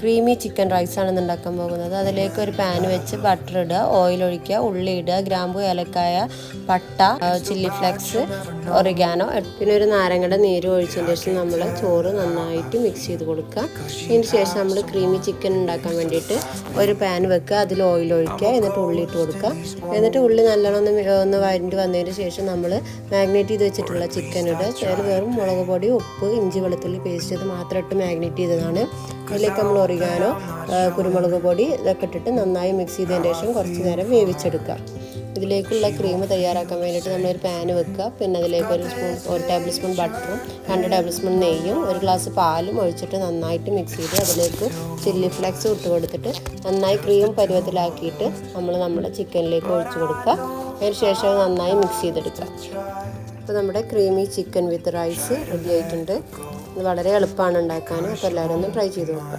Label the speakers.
Speaker 1: Creamy chicken റൈസാണ് ഉണ്ടാക്കാൻ പോകുന്നത്. അതിലേക്ക് ഒരു പാൻ വെച്ച് ബട്ടർ ഇടുക, ഓയിൽ ഒഴിക്കുക, ഉള്ളി ഇടുക, ഗ്രാമ്പു, ഏലക്കായ, പട്ട, ചില്ലി ഫ്ലേക്സ്, ഒറിഗാനോ, പിന്നെ ഒരു നാരങ്ങയുടെ നീര് ഒഴിച്ചതിന് ശേഷം നമ്മൾ ചോറ് നന്നായിട്ട് മിക്സ് ചെയ്ത് കൊടുക്കുക. ഇതിന് ശേഷം നമ്മൾ ക്രീമി ചിക്കൻ ഉണ്ടാക്കാൻ വേണ്ടിയിട്ട് ഒരു പാൻ വെക്കുക, അതിൽ ഓയിൽ ഒഴിക്കുക, എന്നിട്ട് ഉള്ളി ഇട്ട് കൊടുക്കുക. എന്നിട്ട് ഉള്ളി നല്ലോണം ഒന്ന് വഴണ്ടി വന്നതിന് ശേഷം നമ്മൾ മാഗ്നേറ്റ് ചെയ്ത് വെച്ചിട്ടുള്ള ചിക്കൻ ഇടുക. അതിൽ വെറും മുളക് പൊടി, ഉപ്പ്, ഇഞ്ചി വെളുത്തുള്ളി പേസ്റ്റ് ഇത് മാത്രം ഇട്ട് മാഗ്നേറ്റ് ചെയ്തതാണ്. അതിലേക്ക് നമ്മൾ ഒറിഗാനോ, കുരുമുളക് പൊടി ഇതൊക്കെ ഇട്ടിട്ട് നന്നായി മിക്സ് ചെയ്തതിന് ശേഷം കുറച്ച് നേരം വേവിച്ചെടുക്കുക. ഇതിലേക്കുള്ള ക്രീം തയ്യാറാക്കാൻ വേണ്ടിയിട്ട് നമ്മളൊരു പാൻ വെക്കുക. പിന്നെ അതിലേക്ക് ഒരു ടേബിൾ സ്പൂൺ ബട്ടറും 2 ടേബിൾ സ്പൂൺ നെയ്യും 1 ഗ്ലാസ് പാലും ഒഴിച്ചിട്ട് നന്നായിട്ട് മിക്സ് ചെയ്ത് അതിലേക്ക് ചില്ലി ഫ്ലേക്സ് ഇട്ട് കൊടുത്തിട്ട് നന്നായി ക്രീം പരുവത്തിലാക്കിയിട്ട് നമ്മൾ നമ്മുടെ ചിക്കനിലേക്ക് ഒഴിച്ചു കൊടുക്കുക. അതിന് ശേഷം നന്നായി മിക്സ് ചെയ്തെടുക്കുക. അപ്പോൾ നമ്മുടെ creamy chicken with rice ready ആയിട്ടുണ്ട്. ഇത് വളരെ എളുപ്പമാണ് ഉണ്ടാക്കാൻ. അപ്പോൾ എല്ലാവരും ഒന്ന് ട്രൈ ചെയ്ത് നോക്കുക.